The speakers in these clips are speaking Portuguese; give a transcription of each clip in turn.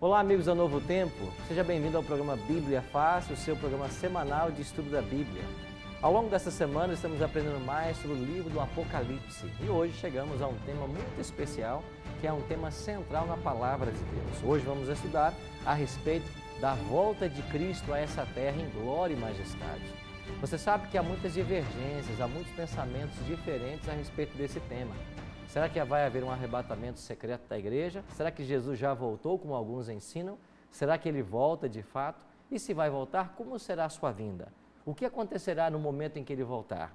Olá, amigos da Novo Tempo, seja bem-vindo ao programa Bíblia Fácil, o seu programa semanal de estudo da Bíblia. Ao longo dessa semana estamos aprendendo mais sobre o livro do Apocalipse e hoje chegamos a um tema muito especial, que é um tema central na Palavra de Deus. Hoje vamos estudar a respeito da volta de Cristo a essa terra em glória e majestade. Você sabe que há muitas divergências, há muitos pensamentos diferentes a respeito desse tema. Será que vai haver um arrebatamento secreto da igreja? Será que Jesus já voltou, como alguns ensinam? Será que ele volta de fato? E se vai voltar, como será a sua vinda? O que acontecerá no momento em que ele voltar?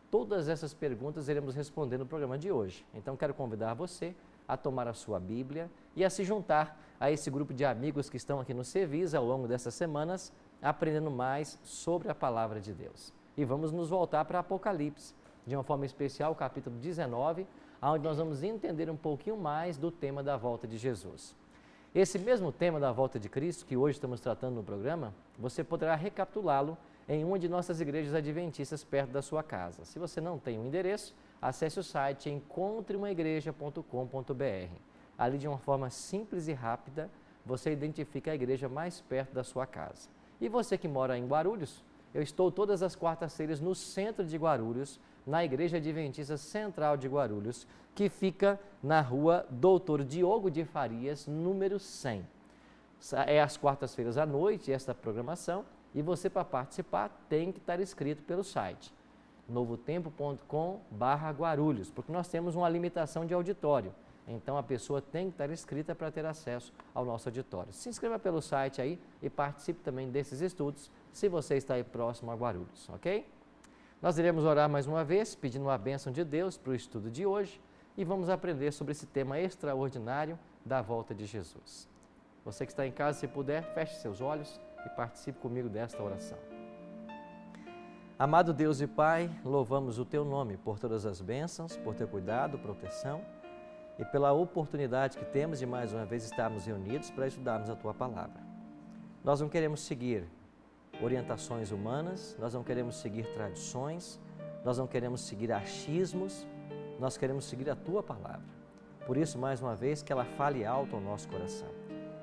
Todas essas perguntas iremos responder no programa de hoje. Então quero convidar você a tomar a sua Bíblia e a se juntar a esse grupo de amigos que estão aqui no Sevis ao longo dessas semanas, aprendendo mais sobre a Palavra de Deus. E vamos nos voltar para Apocalipse, de uma forma especial, o capítulo 19, onde nós vamos entender um pouquinho mais do tema da volta de Jesus. Esse mesmo tema da volta de Cristo, que hoje estamos tratando no programa, você poderá recapitulá-lo em uma de nossas igrejas adventistas perto da sua casa. Se você não tem um endereço, acesse o site encontreumaigreja.com.br. Ali, de uma forma simples e rápida, você identifica a igreja mais perto da sua casa. E você que mora em Guarulhos, eu estou todas as quartas-feiras no centro de Guarulhos, na Igreja Adventista Central de Guarulhos, que fica na rua Doutor Diogo de Farias, número 100. É às quartas-feiras à noite esta programação e você, para participar, tem que estar inscrito pelo site novotempo.com/Guarulhos, porque nós temos uma limitação de auditório. Então a pessoa tem que estar inscrita para ter acesso ao nosso auditório. Se inscreva pelo site aí e participe também desses estudos, se você está aí próximo a Guarulhos, ok? Nós iremos orar mais uma vez, pedindo a bênção de Deus para o estudo de hoje e vamos aprender sobre esse tema extraordinário da volta de Jesus. Você que está em casa, se puder, feche seus olhos e participe comigo desta oração. Amado Deus e Pai, louvamos o Teu nome por todas as bênçãos, por Teu cuidado, proteção e pela oportunidade que temos de mais uma vez estarmos reunidos para estudarmos a Tua Palavra. Nós não queremos seguir orientações humanas, nós não queremos seguir tradições, nós não queremos seguir achismos, nós queremos seguir a Tua Palavra. Por isso, mais uma vez, que ela fale alto ao nosso coração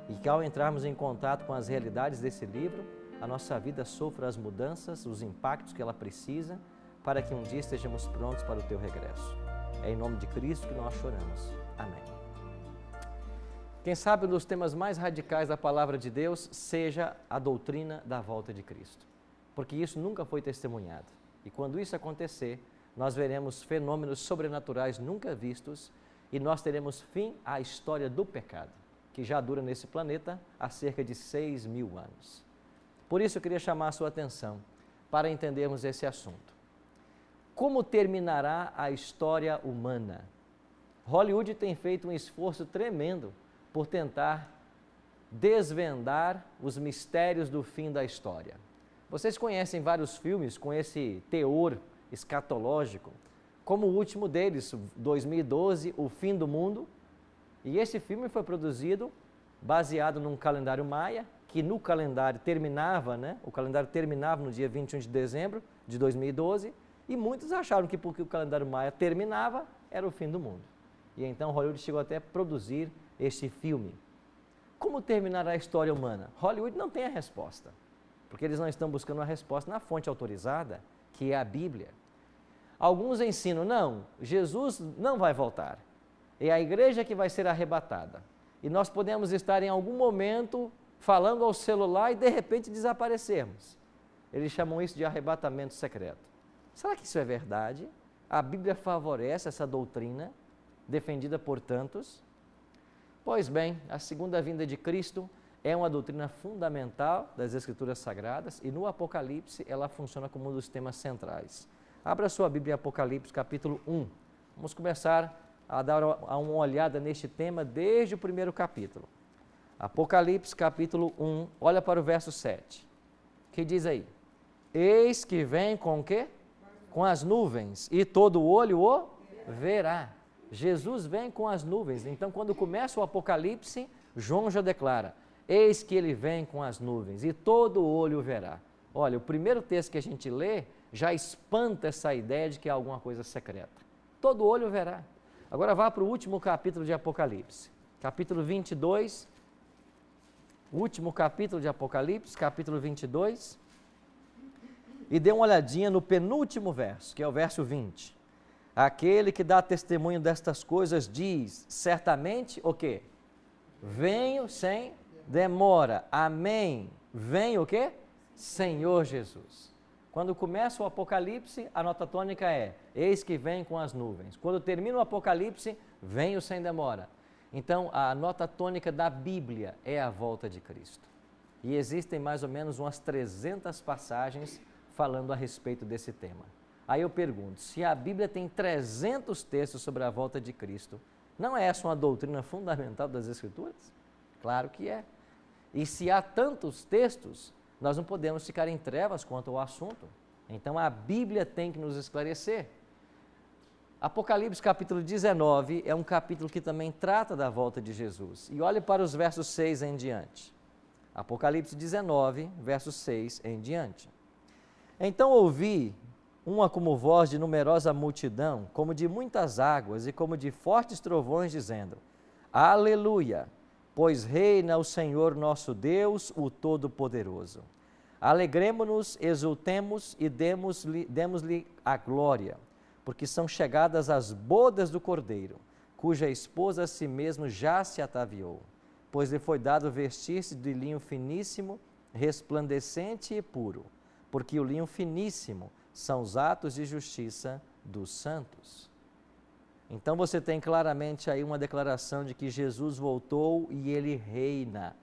e que ao entrarmos em contato com as realidades desse livro, a nossa vida sofra as mudanças, os impactos que ela precisa para que um dia estejamos prontos para o Teu regresso. É em nome de Cristo que nós choramos. Amém. Quem sabe um dos temas mais radicais da Palavra de Deus seja a doutrina da volta de Cristo, porque isso nunca foi testemunhado. E quando isso acontecer, nós veremos fenômenos sobrenaturais nunca vistos e nós teremos fim à história do pecado, que já dura nesse planeta há cerca de 6.000 anos. Por isso eu queria chamar a sua atenção para entendermos esse assunto. Como terminará a história humana? Hollywood tem feito um esforço tremendo por tentar desvendar os mistérios do fim da história. Vocês conhecem vários filmes com esse teor escatológico, como o último deles, 2012, O Fim do Mundo, e esse filme foi produzido baseado num calendário maia, que no calendário terminava, o calendário terminava no dia 21 de dezembro de 2012, e muitos acharam que porque o calendário maia terminava, era o fim do mundo. E então Hollywood chegou até a produzir este filme. Como terminará a história humana? Hollywood não tem a resposta, porque eles não estão buscando uma resposta na fonte autorizada, que é a Bíblia. Alguns ensinam, não, Jesus não vai voltar, é a igreja que vai ser arrebatada. E nós podemos estar em algum momento falando ao celular e de repente desaparecermos. Eles chamam isso de arrebatamento secreto. Será que isso é verdade? A Bíblia favorece essa doutrina defendida por tantos? Pois bem, a segunda vinda de Cristo é uma doutrina fundamental das Escrituras Sagradas e no Apocalipse ela funciona como um dos temas centrais. Abra sua Bíblia em Apocalipse capítulo 1. Vamos começar a dar uma olhada neste tema desde o primeiro capítulo. Apocalipse capítulo 1, olha para o verso 7. Que diz aí? Eis que vem com o quê? Com as nuvens, e todo olho o verá. Jesus vem com as nuvens. Então, quando começa o Apocalipse, João já declara, eis que ele vem com as nuvens, e todo olho o verá. Olha, o primeiro texto que a gente lê já espanta essa ideia de que há alguma coisa secreta. Todo olho verá. Agora vá para o último capítulo de Apocalipse, capítulo 22, último capítulo de Apocalipse, capítulo 22, e dê uma olhadinha no penúltimo verso, que é o verso 20. Aquele que dá testemunho destas coisas diz, certamente, o quê? Venho sem demora. Amém. Venho o quê? Senhor Jesus. Quando começa o Apocalipse, a nota tônica é, eis que vem com as nuvens. Quando termina o Apocalipse, venho sem demora. Então, a nota tônica da Bíblia é a volta de Cristo. E existem mais ou menos umas 300 passagens falando a respeito desse tema. Aí eu pergunto, se a Bíblia tem 300 textos sobre a volta de Cristo, não é essa uma doutrina fundamental das Escrituras? Claro que é. E se há tantos textos, nós não podemos ficar em trevas quanto ao assunto. Então a Bíblia tem que nos esclarecer. Apocalipse capítulo 19 é um capítulo que também trata da volta de Jesus. E olhe para os versos 6 em diante. Apocalipse 19, versos 6 em diante. Então ouvi uma como voz de numerosa multidão, como de muitas águas e como de fortes trovões, dizendo, Aleluia, pois reina o Senhor nosso Deus, o Todo-Poderoso. Alegremo-nos, exultemos e demos-lhe a glória, porque são chegadas as bodas do Cordeiro, cuja esposa a si mesmo já se ataviou, pois lhe foi dado vestir-se de linho finíssimo, resplandecente e puro, porque o linho finíssimo são os atos de justiça dos santos. Então você tem claramente aí uma declaração de que Jesus voltou e ele reina.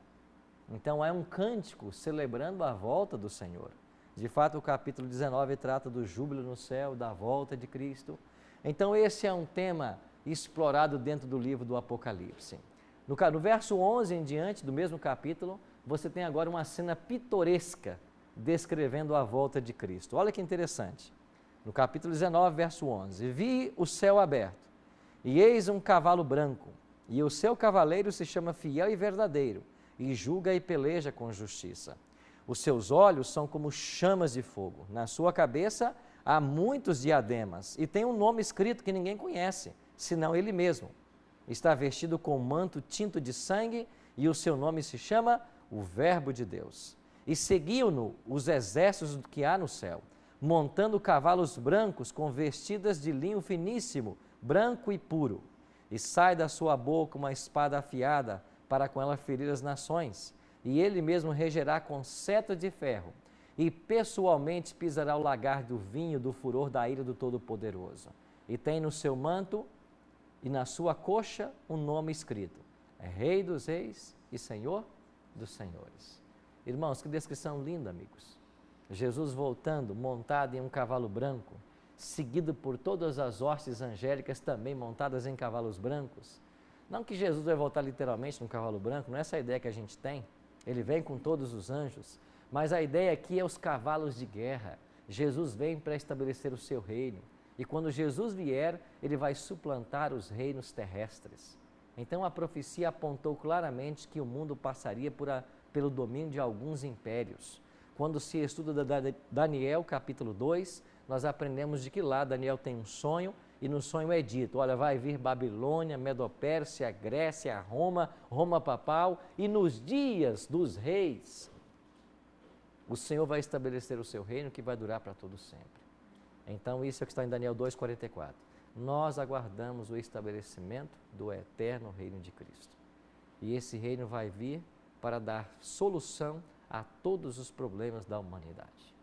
Então é um cântico celebrando a volta do Senhor. De fato, o capítulo 19 trata do júbilo no céu, da volta de Cristo. Então esse é um tema explorado dentro do livro do Apocalipse. No verso 11 em diante do mesmo capítulo, você tem agora uma cena pitoresca descrevendo a volta de Cristo. Olha que interessante. No capítulo 19, verso 11. Vi o céu aberto, e eis um cavalo branco, e o seu cavaleiro se chama Fiel e Verdadeiro, e julga e peleja com justiça. Os seus olhos são como chamas de fogo. Na sua cabeça há muitos diademas, e tem um nome escrito que ninguém conhece, senão ele mesmo. Está vestido com um manto tinto de sangue, e o seu nome se chama o Verbo de Deus. E seguiam-no os exércitos que há no céu, montando cavalos brancos com vestidas de linho finíssimo, branco e puro. E sai da sua boca uma espada afiada, para com ela ferir as nações. E ele mesmo regerá com cetro de ferro, e pessoalmente pisará o lagar do vinho do furor da ira do Todo-Poderoso. E tem no seu manto e na sua coxa um nome escrito, é Rei dos Reis e Senhor dos Senhores. Irmãos, que descrição linda, amigos. Jesus voltando, montado em um cavalo branco, seguido por todas as hostes angélicas também montadas em cavalos brancos. Não que Jesus vai voltar literalmente num cavalo branco, não é essa a ideia que a gente tem. Ele vem com todos os anjos, mas a ideia aqui é os cavalos de guerra. Jesus vem para estabelecer o seu reino. E quando Jesus vier, ele vai suplantar os reinos terrestres. Então a profecia apontou claramente que o mundo passaria pelo domínio de alguns impérios. Quando se estuda Daniel, capítulo 2, nós aprendemos de que lá Daniel tem um sonho, e no sonho é dito, olha, vai vir Babilônia, Medopérsia, Grécia, Roma papal, e nos dias dos reis, o Senhor vai estabelecer o seu reino que vai durar para todo sempre. Então isso é o que está em Daniel 2,44. Nós aguardamos o estabelecimento do eterno reino de Cristo. E esse reino vai vir para dar solução a todos os problemas da humanidade.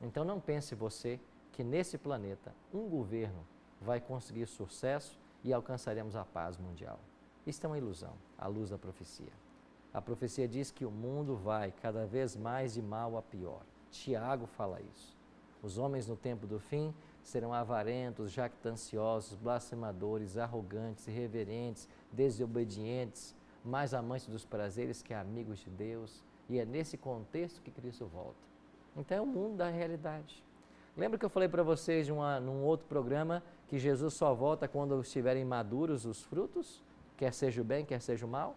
Então não pense você que nesse planeta um governo vai conseguir sucesso e alcançaremos a paz mundial. Isso é uma ilusão, à luz da profecia. A profecia diz que o mundo vai cada vez mais de mal a pior. Tiago fala isso. Os homens no tempo do fim serão avarentos, jactanciosos, blasfemadores, arrogantes, irreverentes, desobedientes, mais amantes dos prazeres que amigos de Deus, e é nesse contexto que Cristo volta. Então é o mundo da realidade. Lembra que eu falei para vocês num outro programa que Jesus só volta quando estiverem maduros os frutos, quer seja o bem, quer seja o mal?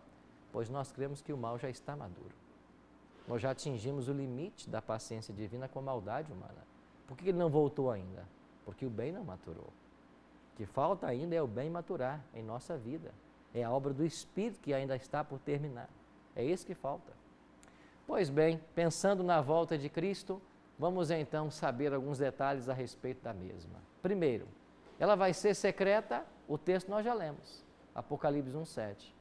Pois nós cremos que o mal já está maduro. Nós já atingimos o limite da paciência divina com a maldade humana. Por que ele não voltou ainda? Porque o bem não maturou. O que falta ainda é o bem maturar em nossa vida. É a obra do Espírito que ainda está por terminar. É isso que falta. Pois bem, pensando na volta de Cristo, vamos então saber alguns detalhes a respeito da mesma. Primeiro, ela vai ser secreta, o texto nós já lemos, Apocalipse 1:7.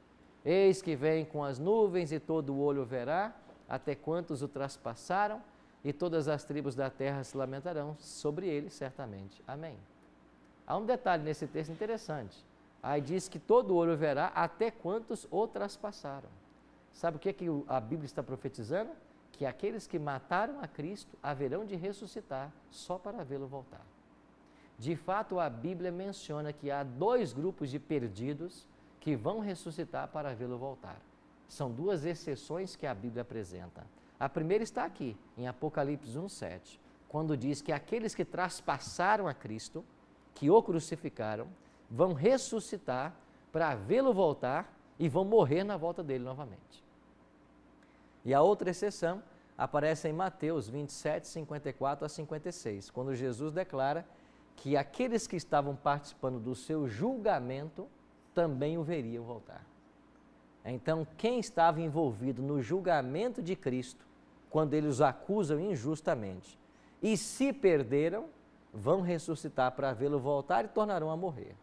Eis que vem com as nuvens e todo o olho verá, até quantos o traspassaram, e todas as tribos da terra se lamentarão sobre ele, certamente. Amém. Há um detalhe nesse texto interessante. Aí diz que todo olho verá, até quantos o traspassaram. Sabe o que a Bíblia está profetizando? Que aqueles que mataram a Cristo haverão de ressuscitar só para vê-lo voltar. De fato, a Bíblia menciona que há 2 grupos de perdidos que vão ressuscitar para vê-lo voltar. São 2 exceções que a Bíblia apresenta. A primeira está aqui, em Apocalipse 1:7, quando diz que aqueles que traspassaram a Cristo, que o crucificaram, vão ressuscitar para vê-lo voltar e vão morrer na volta dele novamente. E a outra exceção aparece em Mateus 27, 54 a 56, quando Jesus declara que aqueles que estavam participando do seu julgamento também o veriam voltar. Então, quem estava envolvido no julgamento de Cristo, quando eles os acusam injustamente, e se perderam, vão ressuscitar para vê-lo voltar e tornarão a morrer.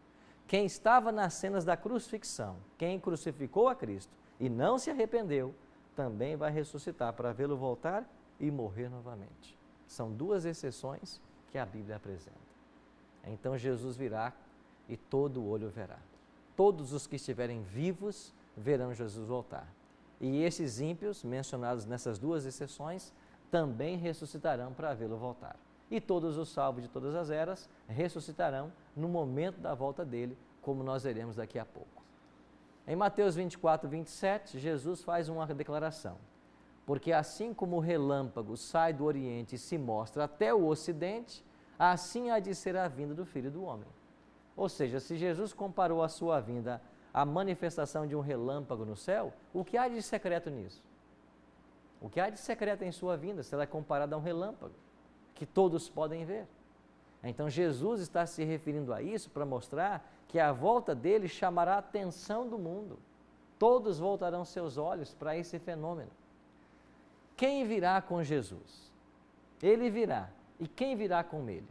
Quem estava nas cenas da crucifixão, quem crucificou a Cristo e não se arrependeu, também vai ressuscitar para vê-lo voltar e morrer novamente. São 2 exceções que a Bíblia apresenta. Então Jesus virá e todo olho verá. Todos os que estiverem vivos verão Jesus voltar. E esses ímpios, mencionados nessas 2 exceções, também ressuscitarão para vê-lo voltar. E todos os salvos de todas as eras ressuscitarão no momento da volta dele, como nós veremos daqui a pouco. Em Mateus 24, 27, Jesus faz uma declaração. Porque assim como o relâmpago sai do Oriente e se mostra até o Ocidente, assim há de ser a vinda do Filho do Homem. Ou seja, se Jesus comparou a sua vinda à manifestação de um relâmpago no céu, o que há de secreto nisso? O que há de secreto em sua vinda, se ela é comparada a um relâmpago, que todos podem ver? Então Jesus está se referindo a isso para mostrar que a volta dele chamará a atenção do mundo. Todos voltarão seus olhos para esse fenômeno. Quem virá com Jesus? Ele virá. E quem virá com ele?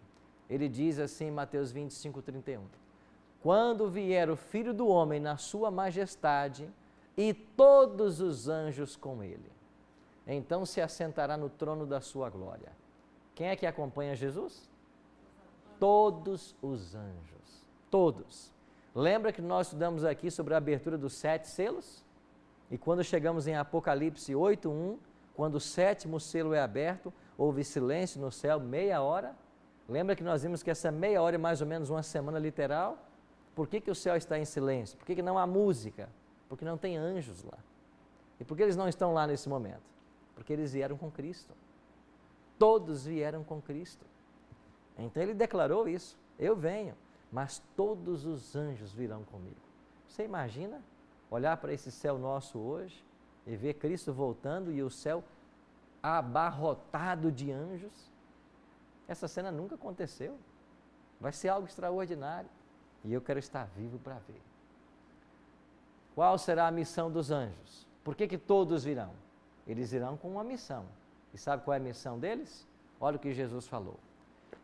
Ele diz assim em Mateus 25, 31. Quando vier o Filho do Homem na sua majestade e todos os anjos com ele, então se assentará no trono da sua glória. Quem é que acompanha Jesus? Todos os anjos. Todos. Lembra que nós estudamos aqui sobre a abertura dos 7 selos? E quando chegamos em Apocalipse 8:1, quando o 7º selo é aberto, houve silêncio no céu, meia hora. Lembra que nós vimos que essa meia hora é mais ou menos uma semana literal? Por que o céu está em silêncio? Por que não há música? Porque não tem anjos lá. E por que eles não estão lá nesse momento? Porque eles vieram com Cristo. Todos vieram com Cristo. Então ele declarou isso, eu venho, mas todos os anjos virão comigo. Você imagina olhar para esse céu nosso hoje e ver Cristo voltando e o céu abarrotado de anjos? Essa cena nunca aconteceu. Vai ser algo extraordinário e eu quero estar vivo para ver. Qual será a missão dos anjos? Por que todos virão? Eles irão com uma missão. E sabe qual é a missão deles? Olha o que Jesus falou.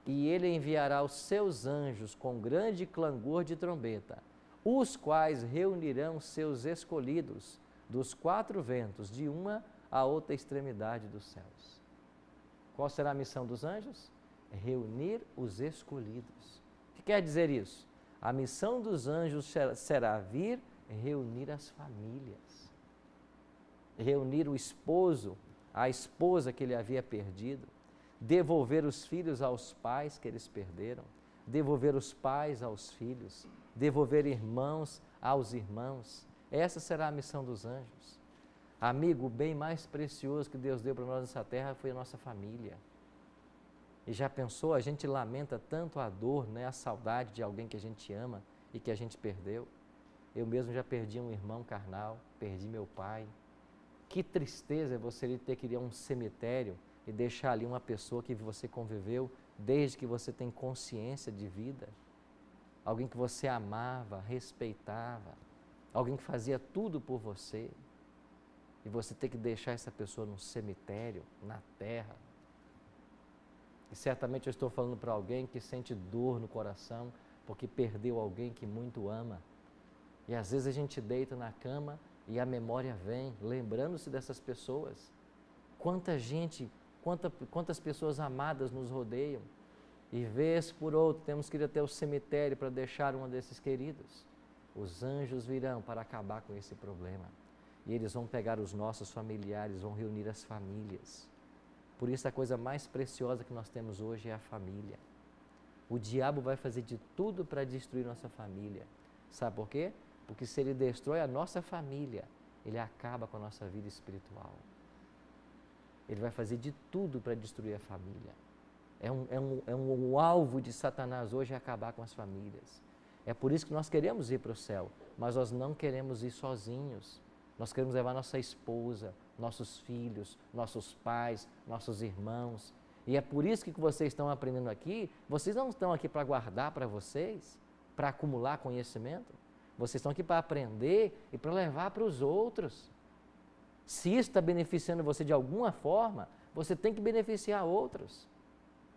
E ele enviará os seus anjos com grande clangor de trombeta, os quais reunirão seus escolhidos dos 4 ventos, de uma a outra extremidade dos céus. Qual será a missão dos anjos? Reunir os escolhidos. O que quer dizer isso? A missão dos anjos será vir reunir as famílias, reunir o esposo, a esposa que ele havia perdido, devolver os filhos aos pais que eles perderam, devolver os pais aos filhos, devolver irmãos aos irmãos. Essa será a missão dos anjos. Amigo, o bem mais precioso que Deus deu para nós nessa terra foi a nossa família. E já pensou, a gente lamenta tanto a dor, né, a saudade de alguém que a gente ama e que a gente perdeu. Eu mesmo já perdi um irmão carnal, perdi meu pai. Que tristeza é você ter que ir a um cemitério e deixar ali uma pessoa que você conviveu desde que você tem consciência de vida. Alguém que você amava, respeitava, alguém que fazia tudo por você. e você ter que deixar essa pessoa no cemitério, na terra. E certamente eu estou falando para alguém que sente dor no coração porque perdeu alguém que muito ama. E às vezes a gente deita na cama e a memória vem, lembrando-se dessas pessoas. Quanta gente, quantas pessoas amadas nos rodeiam. E vez por outra temos que ir até o cemitério para deixar um desses queridos. Os anjos virão para acabar com esse problema. E eles vão pegar os nossos familiares, vão reunir as famílias. Por isso a coisa mais preciosa que nós temos hoje é a família. O diabo vai fazer de tudo para destruir nossa família. Sabe por quê? Porque se ele destrói a nossa família, ele acaba com a nossa vida espiritual. Ele vai fazer de tudo para destruir a família. É um alvo de Satanás hoje acabar com as famílias. É por isso que nós queremos ir para o céu, mas nós não queremos ir sozinhos. Nós queremos levar nossa esposa, nossos filhos, nossos pais, nossos irmãos. E é por isso que vocês estão aprendendo aqui. Vocês não estão aqui para guardar para vocês, para acumular conhecimento. Vocês estão aqui para aprender e para levar para os outros. Se isso está beneficiando você de alguma forma, você tem que beneficiar outros.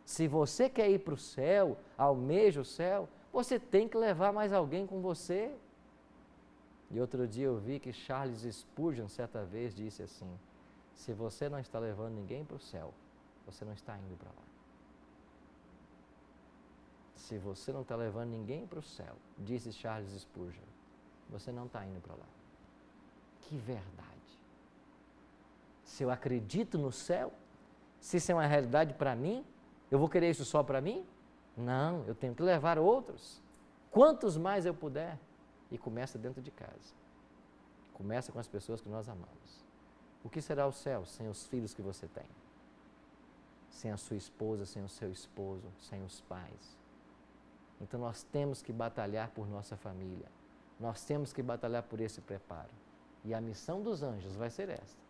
Se você quer ir para o céu, almeja o céu, você tem que levar mais alguém com você. E outro dia eu vi que Charles Spurgeon, certa vez, disse assim: se você não está levando ninguém para o céu, você não está indo para lá. Se você não está levando ninguém para o céu, disse Charles Spurgeon, você não está indo para lá. Que verdade! Se eu acredito no céu, se isso é uma realidade para mim, eu vou querer isso só para mim? Não, eu tenho que levar outros. Quantos mais eu puder. E começa dentro de casa. Começa com as pessoas que nós amamos. O que será o céu sem os filhos que você tem? Sem a sua esposa, sem o seu esposo, sem os pais. Então nós temos que batalhar por nossa família. Nós temos que batalhar por esse preparo. E a missão dos anjos vai ser esta: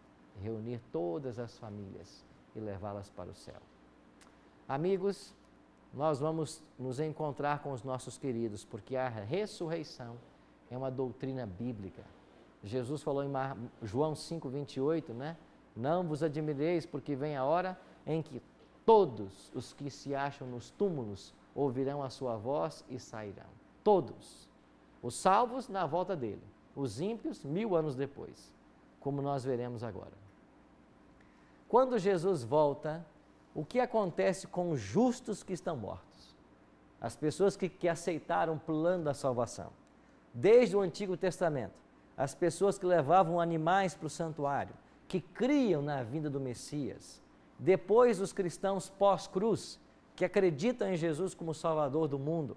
reunir todas as famílias e levá-las para o céu. Amigos, nós vamos nos encontrar com os nossos queridos, porque a ressurreição é uma doutrina bíblica. Jesus falou em João 5:28, né? Não vos admireis, porque vem a hora em que todos os que se acham nos túmulos ouvirão a sua voz e sairão. Todos. Os salvos na volta dele, os ímpios 1000 anos depois, como nós veremos agora. Quando Jesus volta, o que acontece com os justos que estão mortos? As pessoas que aceitaram o plano da salvação. Desde o Antigo Testamento, as pessoas que levavam animais para o santuário, que criam na vinda do Messias. Depois, os cristãos pós-cruz, que acreditam em Jesus como Salvador do mundo.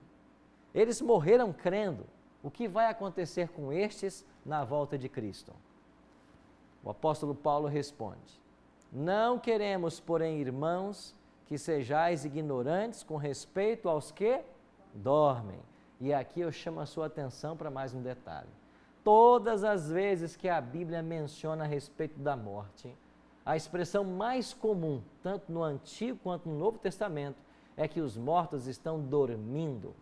Eles morreram crendo. O que vai acontecer com estes na volta de Cristo? O apóstolo Paulo responde: não queremos, porém, irmãos, que sejais ignorantes com respeito aos que dormem. E aqui eu chamo a sua atenção para mais um detalhe. Todas as vezes que a Bíblia menciona a respeito da morte, a expressão mais comum, tanto no Antigo quanto no Novo Testamento, é que os mortos estão dormindo.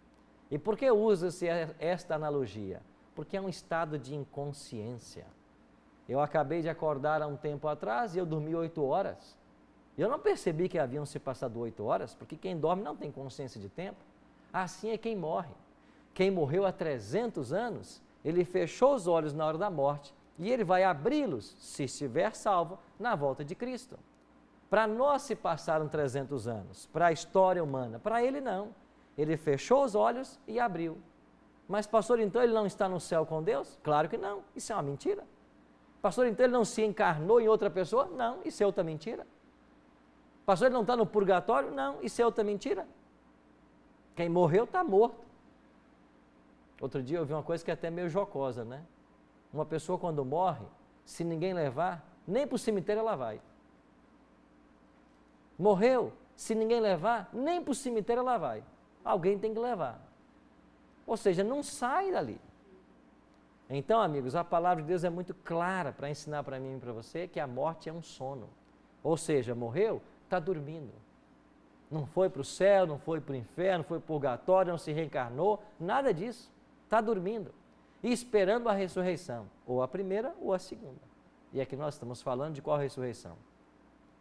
E por que usa-se esta analogia? Porque é um estado de inconsciência. Eu acabei de acordar há um tempo atrás e eu dormi 8 horas. Eu não percebi que haviam se passado 8 horas, porque quem dorme não tem consciência de tempo. Assim é quem morre. Quem morreu há 300 anos, ele fechou os olhos na hora da morte e ele vai abri-los, se estiver salvo, na volta de Cristo. Para nós se passaram 300 anos, para a história humana. Para ele não. Ele fechou os olhos e abriu. Mas pastor, então ele não está no céu com Deus? Claro que não. Isso é uma mentira. Pastor, então ele não se encarnou em outra pessoa? Não, isso é outra mentira. Pastor, ele não está no purgatório? Não, isso é outra mentira. Quem morreu está morto. Outro dia eu vi uma coisa que é até meio jocosa, né? Uma pessoa quando morre, se ninguém levar, nem para o cemitério ela vai. Morreu, se ninguém levar, nem para o cemitério ela vai. Alguém tem que levar. Ou seja, não sai dali. Então, amigos, a palavra de Deus é muito clara para ensinar para mim e para você que a morte é um sono. Ou seja, morreu, está dormindo. Não foi para o céu, não foi para o inferno, não foi para o purgatório, não se reencarnou, nada disso. Está dormindo e esperando a ressurreição, ou a primeira ou a segunda. E aqui nós estamos falando de qual ressurreição?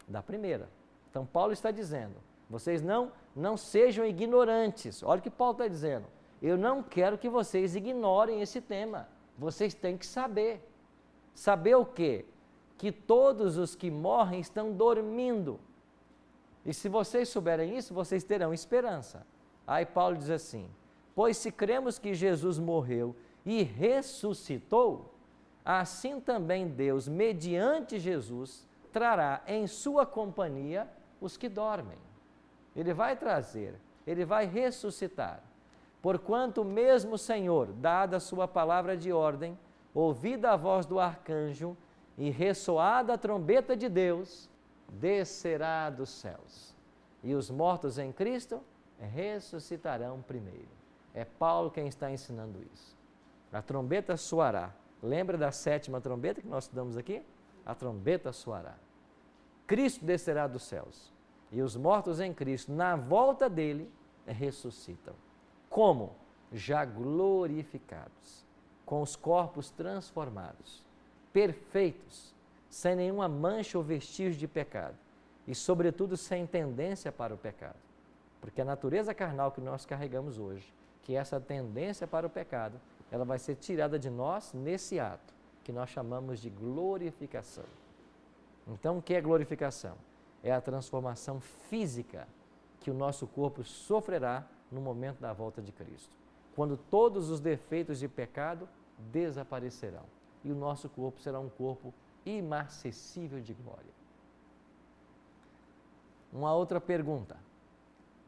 Da primeira. Então Paulo está dizendo, vocês não sejam ignorantes. Olha o que Paulo está dizendo. Eu não quero que vocês ignorem esse tema. Vocês têm que saber. Saber o quê? Que todos os que morrem estão dormindo. E se vocês souberem isso, vocês terão esperança. Aí Paulo diz assim, pois se cremos que Jesus morreu e ressuscitou, assim também Deus, mediante Jesus, trará em sua companhia os que dormem. Ele vai trazer, ele vai ressuscitar. Porquanto mesmo o Senhor, dada a sua palavra de ordem, ouvida a voz do arcanjo e ressoada a trombeta de Deus, descerá dos céus. E os mortos em Cristo ressuscitarão primeiro. É Paulo quem está ensinando isso. A trombeta soará. Lembra da 7ª trombeta que nós estudamos aqui? A trombeta soará. Cristo descerá dos céus. E os mortos em Cristo, na volta dele, ressuscitam. Como? Já glorificados, com os corpos transformados, perfeitos, sem nenhuma mancha ou vestígio de pecado, e sobretudo sem tendência para o pecado. Porque a natureza carnal que nós carregamos hoje, que é essa tendência para o pecado, ela vai ser tirada de nós nesse ato, que nós chamamos de glorificação. Então, o que é glorificação? É a transformação física que o nosso corpo sofrerá no momento da volta de Cristo. Quando todos os defeitos de pecado desaparecerão. E o nosso corpo será um corpo imarcessível de glória. Uma outra pergunta.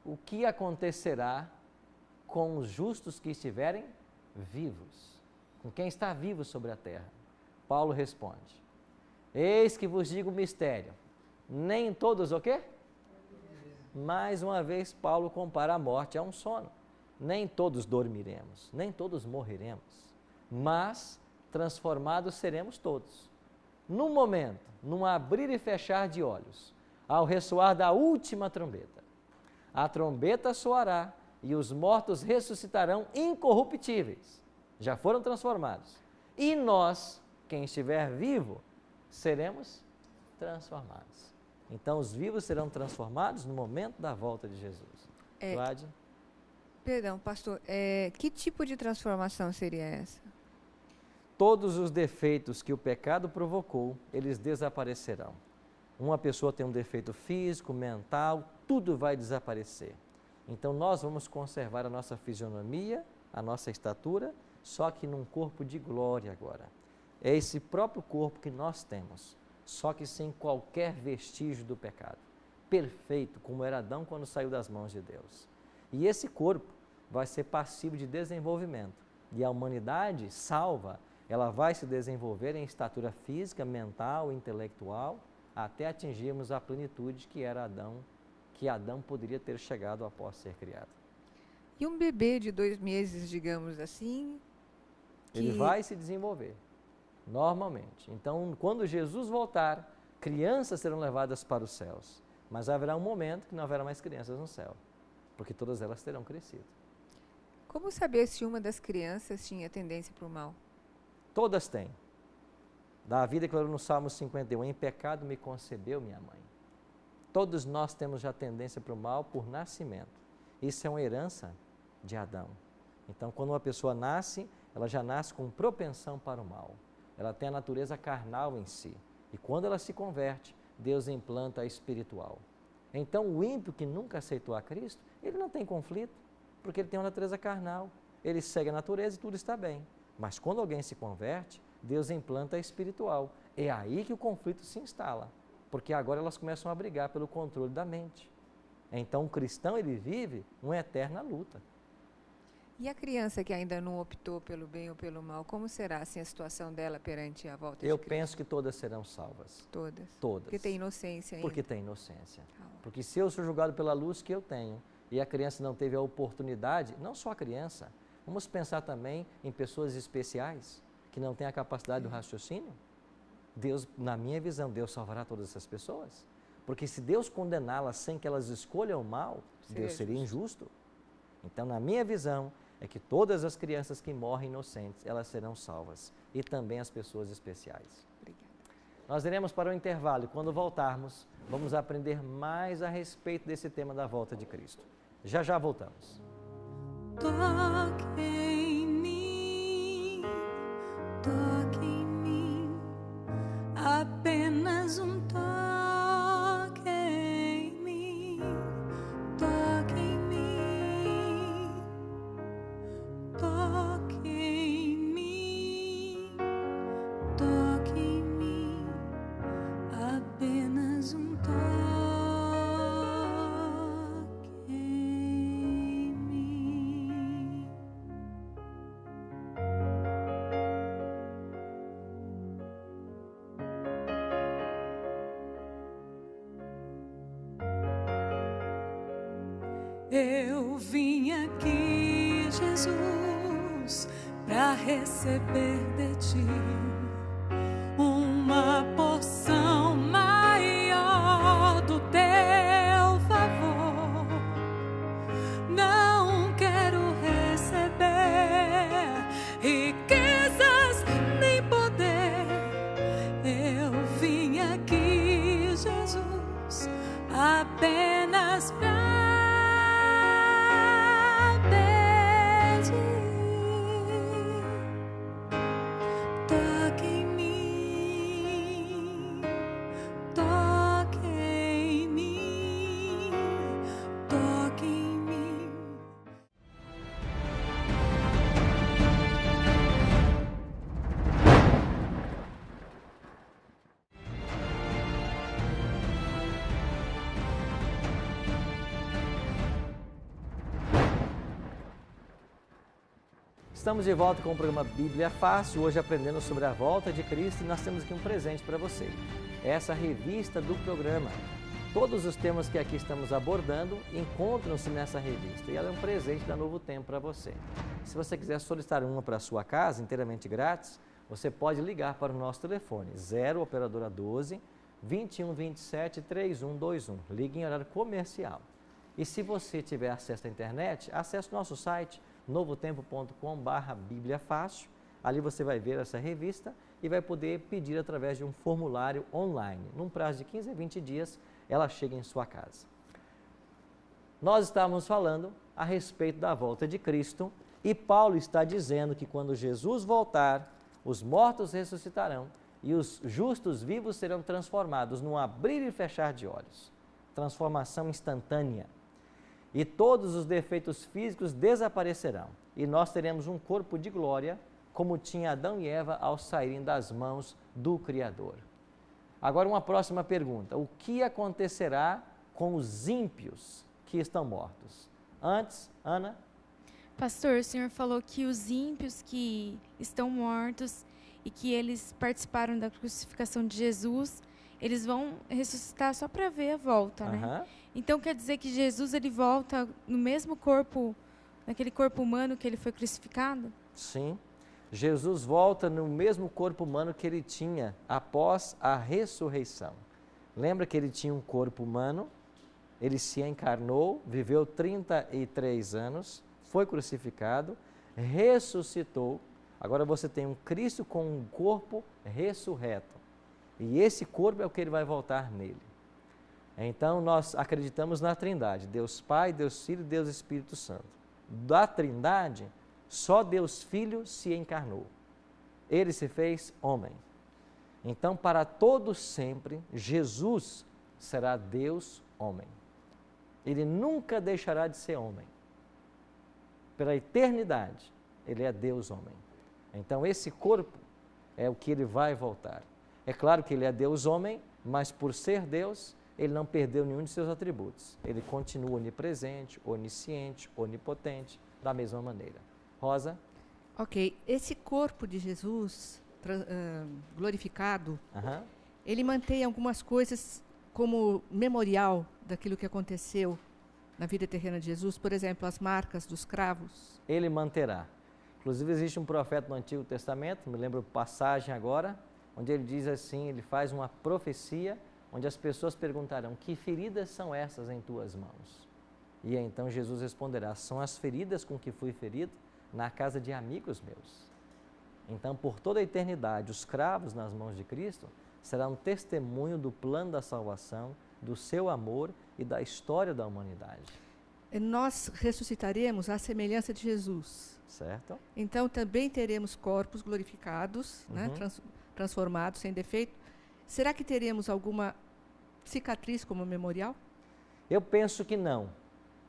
O que acontecerá com os justos que estiverem vivos? Com quem está vivo sobre a terra? Paulo responde. Eis que vos digo o mistério. Nem todos o quê? Mais uma vez, Paulo compara a morte a um sono. Nem todos dormiremos, nem todos morreremos, mas transformados seremos todos. No momento, num abrir e fechar de olhos, ao ressoar da última trombeta, a trombeta soará e os mortos ressuscitarão incorruptíveis, já foram transformados. E nós, quem estiver vivo, seremos transformados. Então, os vivos serão transformados no momento da volta de Jesus. Cláudia? Perdão, pastor, que tipo de transformação seria essa? Todos os defeitos que o pecado provocou, eles desaparecerão. Uma pessoa tem um defeito físico, mental, tudo vai desaparecer. Então, nós vamos conservar a nossa fisionomia, a nossa estatura, só que num corpo de glória agora. É esse próprio corpo que nós temos, só que sem qualquer vestígio do pecado. Perfeito, como era Adão quando saiu das mãos de Deus. E esse corpo vai ser passível de desenvolvimento. E a humanidade salva, ela vai se desenvolver em estatura física, mental, intelectual, até atingirmos a plenitude que era Adão, que Adão poderia ter chegado após ser criado. E um bebê de 2 meses, digamos assim? Ele vai se desenvolver, normalmente. Então, quando Jesus voltar, crianças serão levadas para os céus. Mas haverá um momento que não haverá mais crianças no céu, porque todas elas terão crescido. Como saber se uma das crianças tinha tendência para o mal? Todas têm. Davi declarou no Salmo 51, em pecado me concebeu minha mãe. Todos nós temos já tendência para o mal por nascimento. Isso é uma herança de Adão. Então, quando uma pessoa nasce, ela já nasce com propensão para o mal. Ela tem a natureza carnal em si. E quando ela se converte, Deus implanta a espiritual. Então, o ímpio que nunca aceitou a Cristo, ele não tem conflito, porque ele tem uma natureza carnal. Ele segue a natureza e tudo está bem. Mas quando alguém se converte, Deus implanta a espiritual. É aí que o conflito se instala, porque agora elas começam a brigar pelo controle da mente. Então, o cristão, ele vive uma eterna luta. E a criança que ainda não optou pelo bem ou pelo mal, como será assim, a situação dela perante a volta de Cristo? Eu penso que todas serão salvas. Todas? Todas. Porque tem inocência ainda. Porque tem inocência. Porque se eu sou julgado pela luz que eu tenho e a criança não teve a oportunidade, não só a criança, vamos pensar também em pessoas especiais que não têm a capacidade do raciocínio. Deus, na minha visão, Deus salvará todas essas pessoas. Porque se Deus condená-las sem que elas escolham o mal, Deus seria injusto. Então, na minha visão, é que todas as crianças que morrem inocentes, elas serão salvas. E também as pessoas especiais. Obrigada. Nós iremos para o intervalo e quando voltarmos, vamos aprender mais a respeito desse tema da volta de Cristo. Já já voltamos. Toque em mim, apenas um toque em mim, toque em mim, toque em mim, toque em mim, apenas um toque em mim. Eu vim aqui, Jesus, para receber de ti uma porção maior do teu favor. Não quero receber riquezas nem poder. Eu vim aqui, Jesus, apenas para Estamos de volta com o programa Bíblia Fácil, hoje aprendendo sobre a volta de Cristo e nós temos aqui um presente para você. Essa revista do programa. Todos os temas que aqui estamos abordando encontram-se nessa revista e ela é um presente da Novo Tempo para você. Se você quiser solicitar uma para a sua casa, inteiramente grátis, você pode ligar para o nosso telefone 0 operadora 12 21 27 3121. Ligue em horário comercial. E se você tiver acesso à internet, acesse o nosso site novotempo.com/Bíblia Fácil. Ali você vai ver essa revista e vai poder pedir através de um formulário online. Num prazo de 15 a 20 dias, ela chega em sua casa. Nós estávamos falando a respeito da volta de Cristo e Paulo está dizendo que quando Jesus voltar, os mortos ressuscitarão e os justos vivos serão transformados num abrir e fechar de olhos. Transformação instantânea. E todos os defeitos físicos desaparecerão, e nós teremos um corpo de glória, como tinha Adão e Eva ao saírem das mãos do Criador. Agora uma próxima pergunta, o que acontecerá com os ímpios que estão mortos? Antes, Ana? Pastor, o senhor falou que os ímpios que estão mortos e que eles participaram da crucificação de Jesus, eles vão ressuscitar só para ver a volta, né? Então quer dizer que Jesus ele volta no mesmo corpo, naquele corpo humano que ele foi crucificado? Sim, Jesus volta no mesmo corpo humano que ele tinha após a ressurreição. Lembra que ele tinha um corpo humano, ele se encarnou, viveu 33 anos, foi crucificado, ressuscitou. Agora você tem um Cristo com um corpo ressurreto. E esse corpo é o que ele vai voltar nele. Então, nós acreditamos na Trindade, Deus Pai, Deus Filho e Deus Espírito Santo. Da Trindade, só Deus Filho se encarnou. Ele se fez homem. Então, para todos sempre, Jesus será Deus homem. Ele nunca deixará de ser homem. Pela eternidade, ele é Deus homem. Então, esse corpo é o que ele vai voltar. É claro que ele é Deus homem, mas por ser Deus, ele não perdeu nenhum de seus atributos. Ele continua onipresente, onisciente, onipotente, da mesma maneira. Rosa? Ok, esse corpo de Jesus glorificado, ele mantém algumas coisas como memorial daquilo que aconteceu na vida terrena de Jesus, por exemplo, as marcas dos cravos. Ele manterá. Inclusive existe um profeta no Antigo Testamento, me lembro passagem agora, onde ele diz assim, ele faz uma profecia, onde as pessoas perguntarão, que feridas são essas em tuas mãos? E então Jesus responderá, são as feridas com que fui ferido na casa de amigos meus. Então, por toda a eternidade, os cravos nas mãos de Cristo será um testemunho do plano da salvação, do seu amor e da história da humanidade. Nós ressuscitaremos à semelhança de Jesus. Certo? Então também teremos corpos glorificados, né, transformados, sem defeito. Será que teremos alguma cicatriz como memorial? Eu penso que não.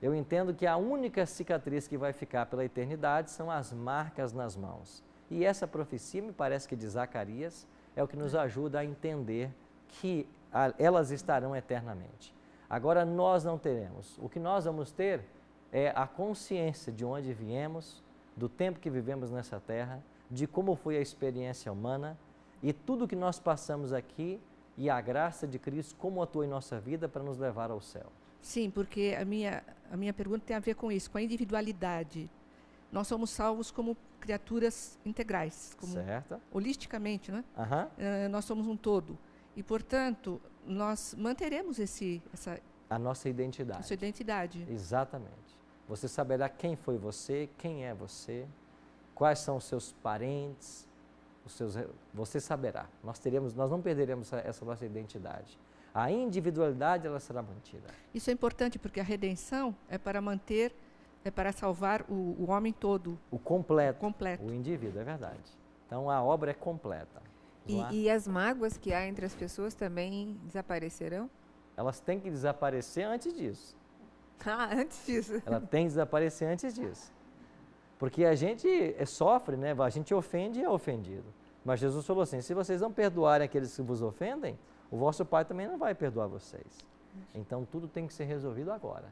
Eu entendo que a única cicatriz que vai ficar pela eternidade são as marcas nas mãos. E essa profecia, me parece que de Zacarias, é o que nos ajuda a entender que elas estarão eternamente. Agora nós não teremos. O que nós vamos ter é a consciência de onde viemos, do tempo que vivemos nessa terra, de como foi a experiência humana e tudo que nós passamos aqui e a graça de Cristo, como atua em nossa vida para nos levar ao céu. Sim, porque a minha pergunta tem a ver com isso, com a individualidade. Nós somos salvos como criaturas integrais, como holisticamente, né? Nós somos um todo. E, portanto, nós manteremos a nossa identidade. A sua identidade. Exatamente. Você saberá quem foi você, quem é você, quais são os seus parentes, você saberá. Nós não perderemos essa nossa identidade. A individualidade, ela será mantida. Isso é importante porque a redenção é para manter, é para salvar o homem todo. O completo. O indivíduo, é verdade. Então a obra é completa. E as mágoas que há entre as pessoas também desaparecerão? Elas têm que desaparecer antes disso. Antes disso. Ela tem que desaparecer antes disso. Porque a gente sofre, né? A gente ofende e é ofendido. Mas Jesus falou assim, se vocês não perdoarem aqueles que vos ofendem, o vosso Pai também não vai perdoar vocês. Então tudo tem que ser resolvido agora.